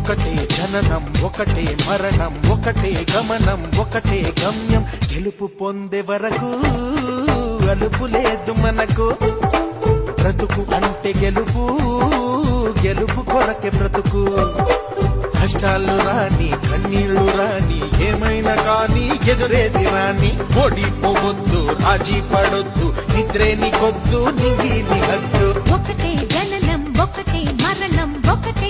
ఒకటే జననం ఒకటే మరణం ఒకటే గమనం ఒకటే గమ్యం గెలుపు పొందే వరకు అలుపు లేదు మనకు బ్రతుకు అంటే గెలుపు గెలుపు కొరకే బ్రతుకు కష్టాలు రాని కన్నీళ్లు రాని ఏమైనా కానీ ఎదురేది రాని ఓడిపోవద్దు రాజీ పడొద్దు నిద్రే నీకొద్దు నింగి నీ హద్దు ఒకటే జననం ఒకటే మరణం ఒకటే